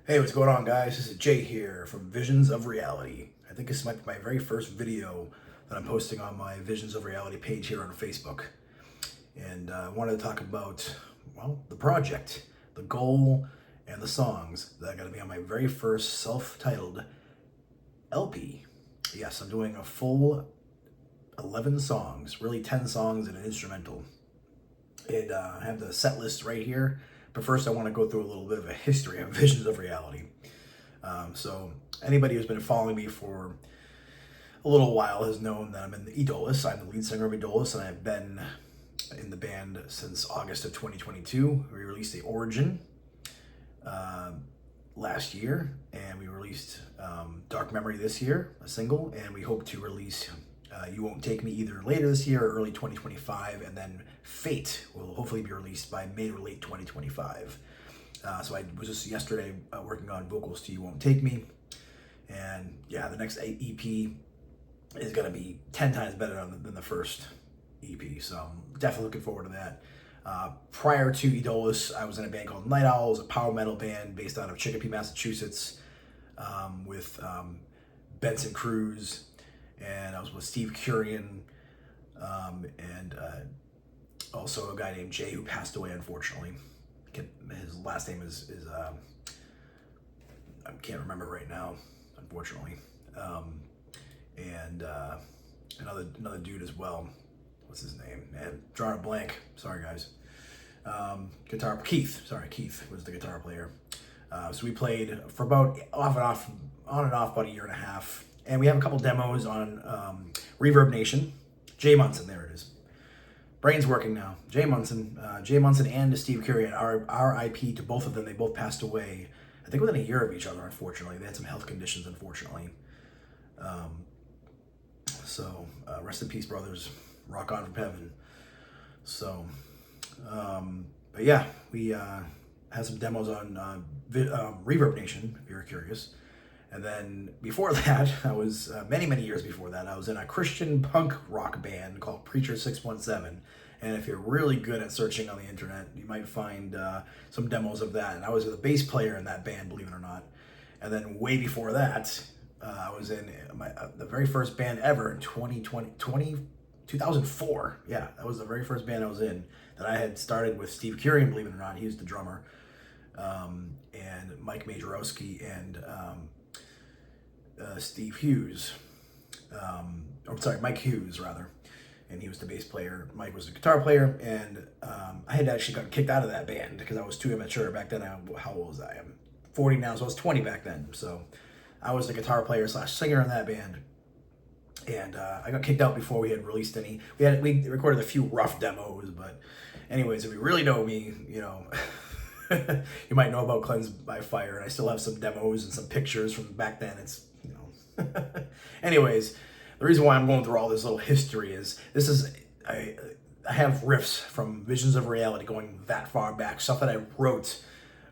Hey, what's going on, guys? This is Jay here from Visions of Reality. I think this might be my very first video that I'm posting on my Visions of Reality page here on Facebook. And I wanted to talk about, well, the project, the goal, and the songs that are going to be on my very first self-titled LP. Yes, I'm doing a full 11 songs, really 10 songs and an instrumental. And I have the set list right here. But first, I want to go through a little bit of a history of Visions of Reality. So anybody who's been following me for a little while has known that I'm in the Idolus. I'm the lead singer of Idolus, and I've been in the band since August of 2022. We released the Origin last year, and we released Dark Memory this year, a single, and we hope to release You Won't Take Me either later this year or early 2025, and then Fate will hopefully be released by mid or late 2025. So I was just yesterday working on vocals to You Won't Take Me, and yeah, the next EP is going to be 10 times better than the first EP, so I'm definitely looking forward to that. Prior to Idolus, I was in a band called Night Owls, a power metal band based out of Chicopee, Massachusetts, with Benson Cruz, and I was with Steve Curian, and also a guy named Jay who passed away, unfortunately. His last name is I can't remember right now, unfortunately. And another dude as well. What's his name? Man, drawing a blank. Sorry, guys. Keith was the guitar player. So we played for about on and off about a year and a half. And we have a couple demos on Reverb Nation. Jay Munson, there it is. Brain's working now. Jay Munson and Steve Curian, RIP to both of them. They both passed away, I think, within a year of each other, unfortunately. They had some health conditions, unfortunately. So rest in peace, brothers. Rock on from heaven. So, but yeah, we had some demos on Reverb Nation, if you're curious. And then before that, I was, many years before that, I was in a Christian punk rock band called Preacher 617. And if you're really good at searching on the internet, you might find some demos of that. And I was the bass player in that band, believe it or not. And then way before that, I was in the very first band ever in 2004. Yeah, that was the very first band I was in that I had started with Steve Curian, believe it or not. He was the drummer. And Mike Majorowski and Steve Hughes, Mike Hughes, rather, and he was the bass player. Mike was the guitar player, and I had actually gotten kicked out of that band because I was too immature back then. How old was I? I'm 40 now, so I was 20 back then. So I was the guitar player / singer in that band, and I got kicked out before we had released any. We recorded a few rough demos, but anyways, if you really know me, you know. You might know about Cleansed by Fire, and I still have some demos and some pictures from back then. It's, you know. Anyways, the reason why I'm going through all this little history is I have riffs from Visions of Reality going that far back, stuff that I wrote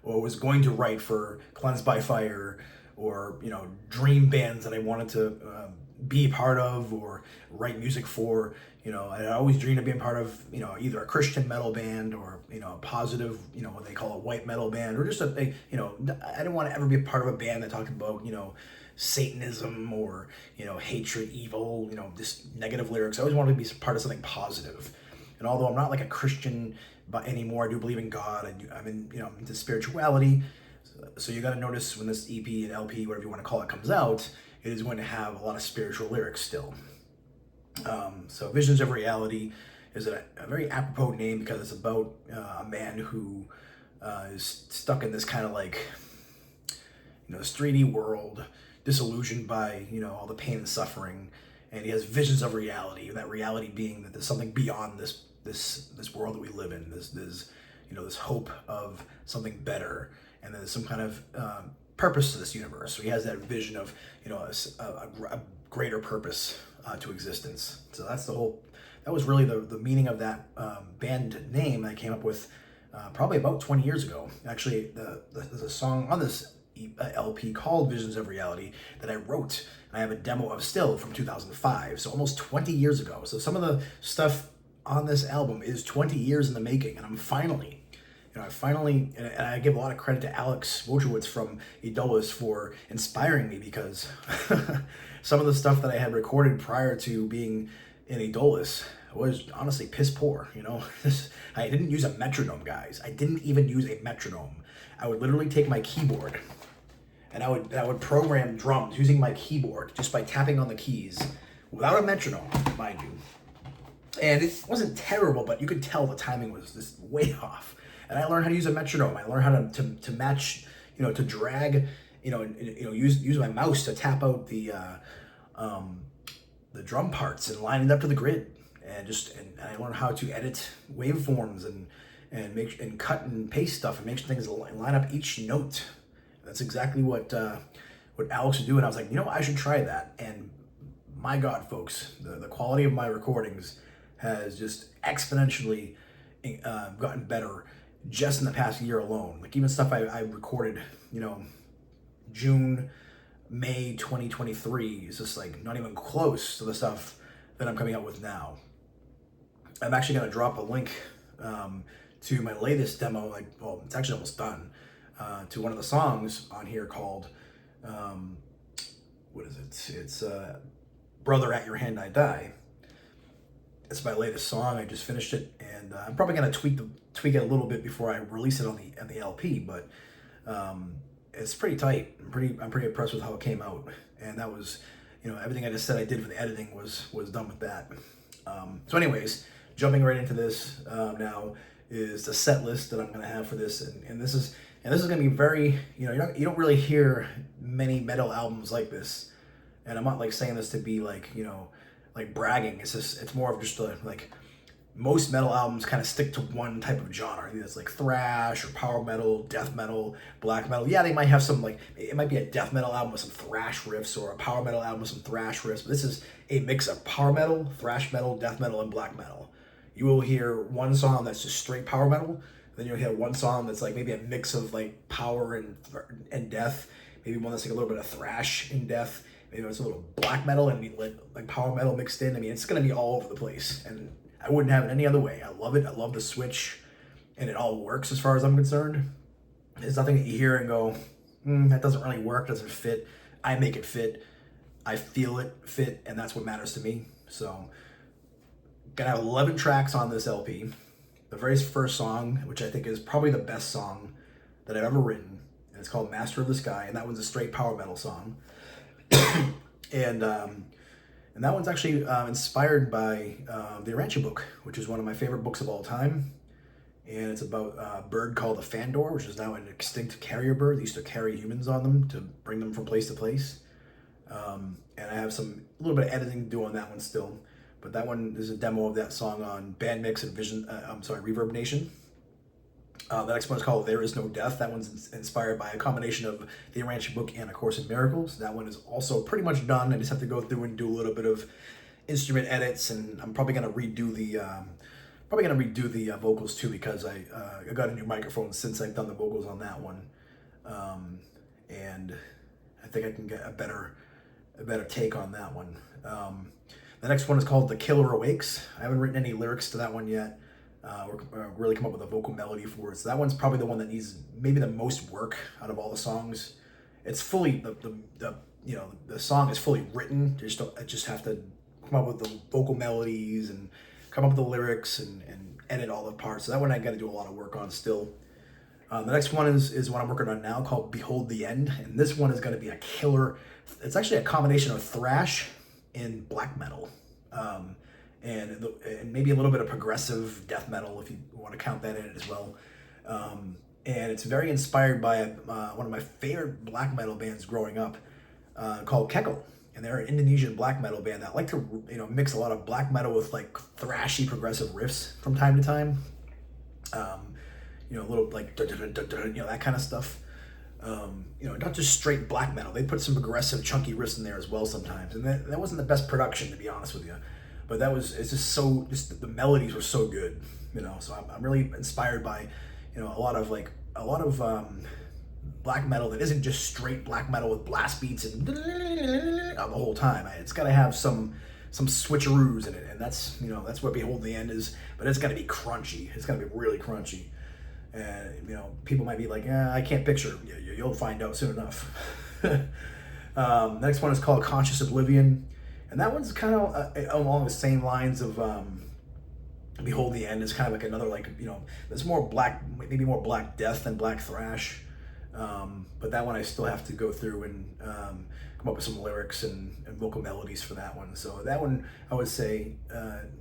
or was going to write for Cleansed by Fire, or, you know, dream bands that I wanted to be a part of or write music for. You know, I always dreamed of being part of, you know, either a Christian metal band or, you know, a positive, you know, what they call a white metal band, or just you know, I didn't want to ever be a part of a band that talked about, you know, Satanism or, you know, hatred, evil, you know, just negative lyrics. I always wanted to be part of something positive. And although I'm not like a Christian anymore, I do believe in God. I'm into spirituality. So you got to notice when this EP and LP, whatever you want to call it, comes out, it is going to have a lot of spiritual lyrics still. So Visions of Reality is a very apropos name because it's about a man who is stuck in this kind of like, you know, this 3D world, disillusioned by, you know, all the pain and suffering, and he has visions of reality. That reality being that there's something beyond this world that we live in. There's you know, this hope of something better, and there's some kind of purpose to this universe. So he has that vision of, you know, a greater purpose to existence. So that was really the meaning of that band name I came up with probably about 20 years ago. Actually, there's a song on this LP called Visions of Reality that I wrote. I have a demo of still from 2005, so almost 20 years ago. So some of the stuff on this album is 20 years in the making, and I'm finally I finally, and I give a lot of credit to Alex Wojciech from Idolus for inspiring me, because some of the stuff that I had recorded prior to being in Idolus was honestly piss poor. I didn't use a metronome, guys. I didn't even use a metronome. I would literally take my keyboard and I would program drums using my keyboard just by tapping on the keys without a metronome, mind you. And it wasn't terrible, but you could tell the timing was just way off. And I learned how to use a metronome. I learned how to match, to drag, use my mouse to tap out the drum parts and line it up to the grid. And I learned how to edit waveforms and cut and paste stuff and make things line up each note. That's exactly what Alex would do, and I was like, I should try that. And my God, folks, the quality of my recordings has just exponentially gotten better just in the past year alone. Like even stuff I recorded, June, May 2023 is just like not even close to the stuff that I'm coming out with now. I'm actually going to drop a link to my latest demo. It's actually almost done. To one of the songs on here called, what is it? It's Brother, At Your Hand I Die. It's my latest song. I just finished it, and I'm probably going to tweak it a little bit before I release it on the LP, but it's pretty tight. I'm pretty impressed with how it came out, and that was, everything I just said I did for the editing was done with that. So anyways, jumping right into this now is the set list that I'm going to have for this, and this is going to be very, you don't really hear many metal albums like this, and I'm not like saying this to be like, like bragging. It's more of just like most metal albums kind of stick to one type of genre. Either it's like thrash or power metal, death metal, black metal. Yeah, they might have some, like, it might be a death metal album with some thrash riffs or a power metal album with some thrash riffs, but this is a mix of power metal, thrash metal, death metal, and black metal. You will hear one song that's just straight power metal, then you'll hear one song that's like maybe a mix of like power and death, maybe one that's like a little bit of thrash and death, maybe it's a little black metal and like power metal mixed in. I mean, it's going to be all over the place, and I wouldn't have it any other way. I love it. I love the switch, and it all works as far as I'm concerned. There's nothing that you hear and go, that doesn't really work, doesn't fit. I make it fit. I feel it fit, and that's what matters to me. So, gonna have 11 tracks on this LP. The very first song, which I think is probably the best song that I've ever written, and it's called Master of the Sky, and that one's a straight power metal song. And that one's actually inspired by the Urantia book, which is one of my favorite books of all time. And it's about a bird called the Fandor, which is now an extinct carrier bird. They used to carry humans on them to bring them from place to place. And I have a little bit of editing to do on that one still. But that one is a demo of that song on Bandmix and Reverb Nation. The next one is called There Is No Death. That one's inspired by a combination of the Urantia book and A Course in Miracles. That one is also pretty much done. I just have to go through and do a little bit of instrument edits, and I'm probably gonna redo the vocals too, because I got a new microphone since I've done the vocals on that one, and I think I can get a better take on that one. The next one is called The Killer Awakes. I haven't written any lyrics to that one yet. We're really come up with a vocal melody for it. So that one's probably the one that needs maybe the most work out of all the songs. It's fully the song is fully written. I just have to come up with the vocal melodies and come up with the lyrics and edit all the parts. So that one I got to do a lot of work on still. The next one is what I'm working on now, called Behold the End, and this one is going to be a killer. It's actually a combination of thrash and black metal. And maybe a little bit of progressive death metal, if you want to count that in it as well. And it's very inspired by one of my favorite black metal bands growing up, called Kekel. And they're an Indonesian black metal band that like to mix a lot of black metal with like thrashy progressive riffs from time to time. A little like that kind of stuff. Not just straight black metal. They put some progressive chunky riffs in there as well sometimes. And that wasn't the best production, to be honest with you. But the melodies were so good, so I'm really inspired by, a lot of black metal that isn't just straight black metal with blast beats and the whole time. It's got to have some switcheroos in it, and that's what Behold the End is, but it's got to be crunchy. It's got to be really crunchy. And people might be like, yeah, I can't picture. You'll find out soon enough. The next one is called Conscious Oblivion, and that one's kind of along the same lines of Behold the End. Is kind of like another, like, there's more black, maybe more Black Death than Black Thrash, but that one I still have to go through and come up with some lyrics and vocal melodies for that one. So that one I would say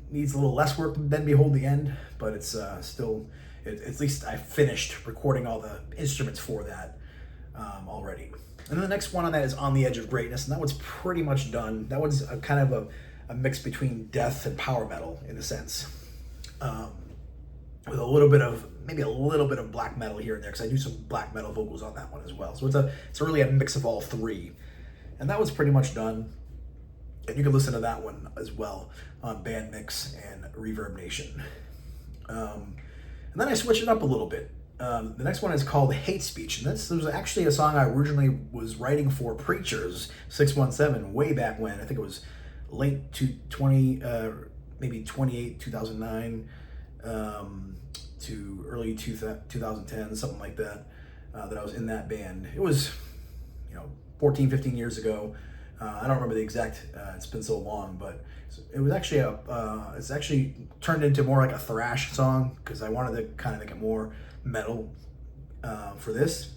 needs a little less work than Behold the End, but it's still, at least I finished recording all the instruments for that already. And then the next one on that is On the Edge of Greatness, and that one's pretty much done. That one's a kind of a mix between death and power metal in a sense, with maybe a little bit of black metal here and there, because I do some black metal vocals on that one as well. So it's really a mix of all three, and that one's pretty much done. And you can listen to that one as well on Bandmix and Reverb Nation. And then I switched it up a little bit. The next one is called Hate Speech, and this was actually a song I originally was writing for Preachers 617 way back when. I think it was late maybe 2009 to early 2010, something like that, that I was in that band. It was 14, 15 years ago. I don't remember the exact, it's been so long, but it was actually it's actually turned into more like a thrash song, because I wanted to kind of make it more metal for this.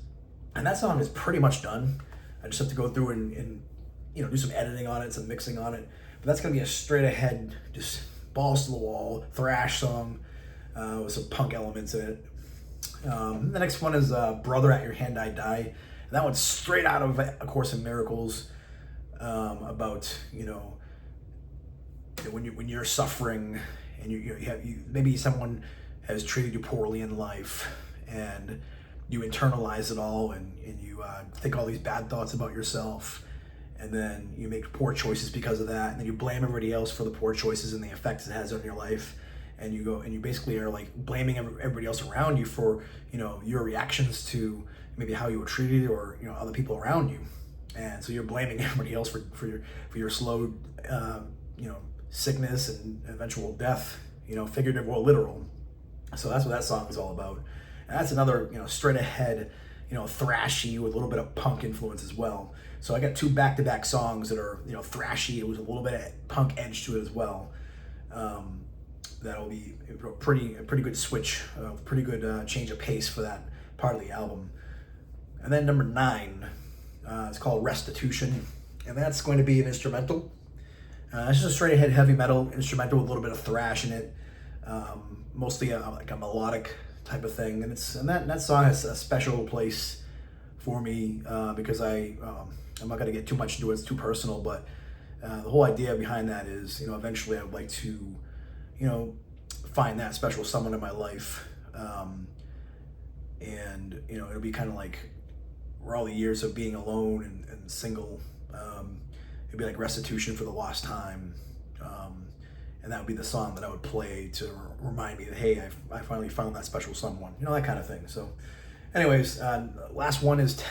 And that song is pretty much done. I just have to go through and do some editing on it, some mixing on it. But that's going to be a straight ahead, just balls to the wall, thrash song with some punk elements in it. The next one is Brother, At Your Hand I Die. And that one's straight out of A Course in Miracles, about when you're suffering and you maybe someone has treated you poorly in life, and you internalize it all, and you think all these bad thoughts about yourself, and then you make poor choices because of that, and then you blame everybody else for the poor choices and the effects it has on your life, and you basically are like blaming everybody else around you for your reactions to maybe how you were treated, or other people around you. And so you're blaming everybody else for your slow sickness and eventual death, figurative or literal. So that's what that song is all about. And that's another straight ahead thrashy with a little bit of punk influence as well. So I got two back-to-back songs that are thrashy with a little bit of punk edge to it as well. That'll be a pretty good switch, pretty good change of pace for that part of the album. And then number 9, it's called Restitution, and that's going to be an instrumental. It's just a straight ahead heavy metal instrumental with a little bit of thrash in it, mostly like a melodic type of thing. And that song has a special place for me because I'm not going to get too much into it; it's too personal. But the whole idea behind that is, eventually I would like to, find that special someone in my life, and it'll be kind of like where all the years of being alone and single, it'd be like restitution for the lost time, and that would be the song that I would play to remind me that, hey, I finally found that special someone, that kind of thing. So anyways, last one is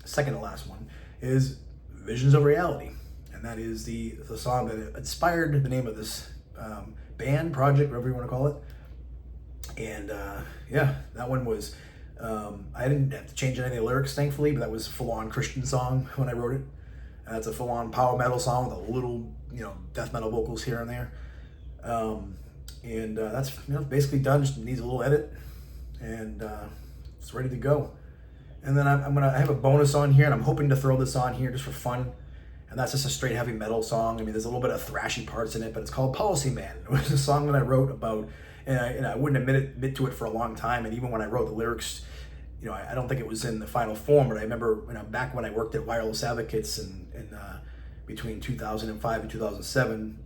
second to last one is Visions of Reality, and that is the song that inspired the name of this band, project, whatever you want to call it. And that one was I didn't have to change any of the lyrics, thankfully, but that was a full-on Christian song when I wrote it. That's a full-on power metal song with a little, death metal vocals here and there. That's basically done. Just needs a little edit, and it's ready to go. And then I have a bonus on here, and I'm hoping to throw this on here just for fun. And that's just a straight heavy metal song. I mean, there's a little bit of thrashy parts in it, but it's called Policy Man. It was a song that I wrote about, and I wouldn't admit to it for a long time. And even when I wrote the lyrics, I don't think it was in the final form, but I remember back when I worked at Wireless Advocates in between 2005 and 2007,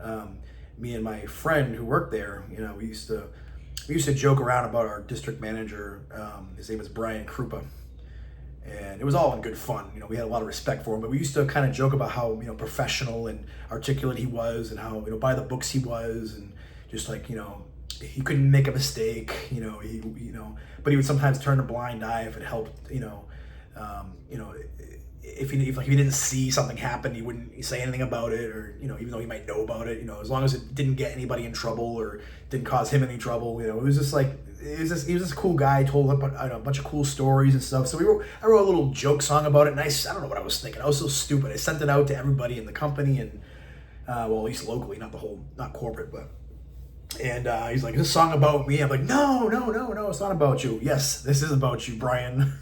me and my friend who worked there, we used to joke around about our district manager. His name was Brian Krupa, and it was all in good fun. We had a lot of respect for him, but we used to kind of joke about how professional and articulate he was, and how by the books he was, and just like he couldn't make a mistake. But he would sometimes turn a blind eye if it helped You know, if he didn't see something happen, he wouldn't say anything about it, or, you know, even though he might know about it, you know, as long as it didn't get anybody in trouble or didn't cause him any trouble, you know, it was just like, he was just a cool guy, told a bunch of cool stories and stuff. So I wrote a little joke song about it, and I don't know what I was thinking. I was so stupid. I sent it out to everybody in the company, and well, at least locally, not corporate, but. And he's like, "This song about me." I'm like, no, it's not about you. Yes, this is about you, Brian.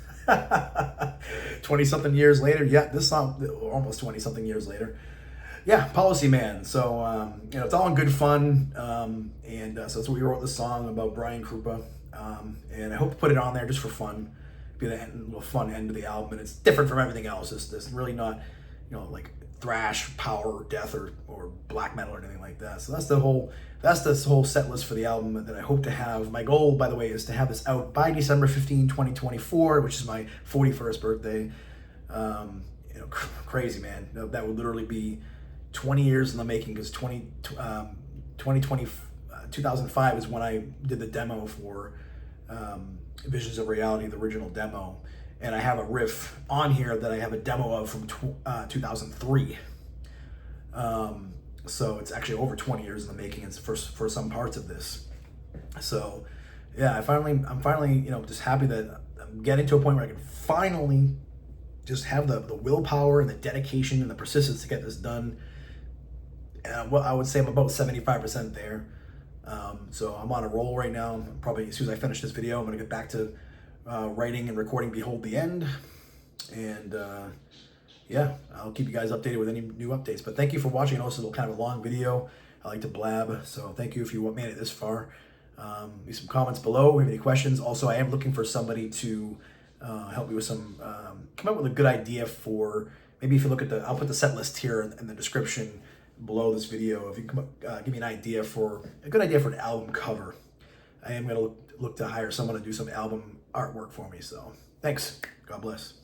20 something years later, yeah, this song, almost 20 something years later, yeah, Policy Man. So you know, it's all in good fun, and so that's what we wrote the song about, Brian Krupa, and I hope to put it on there just for fun, be a little fun end of the album, and it's different from everything else. It's really not, you know, like thrash, power, or death, or black metal or anything like that. So that's this whole set list for the album that I hope to have. My goal, by the way, is to have this out by December 15, 2024, which is my 41st birthday. You know, crazy, man. That would literally be 20 years in the making, because 2005 is when I did the demo for Visions of Reality, the original demo. And I have a riff on here that I have a demo of from 2003. So it's actually over 20 years in the making, and for some parts of this. So yeah, I'm finally, you know, just happy that I'm getting to a point where I can finally just have the willpower and the dedication and the persistence to get this done. Well, I would say I'm about 75% there. So I'm on a roll right now. Probably as soon as I finish this video, I'm gonna get back to writing and recording Behold the End, and yeah, I'll keep you guys updated with any new updates. But thank you for watching. And also, kind of a long video. I like to blab, so thank you if you made it this far. Leave some comments below if you have any questions. Also, I am looking for somebody to help me with some, come up with a good idea for, maybe if you look at I'll put the set list here in the description below this video. If you can give me a good idea for an album cover. I am going to look to hire someone to do some album artwork for me. So thanks. God bless.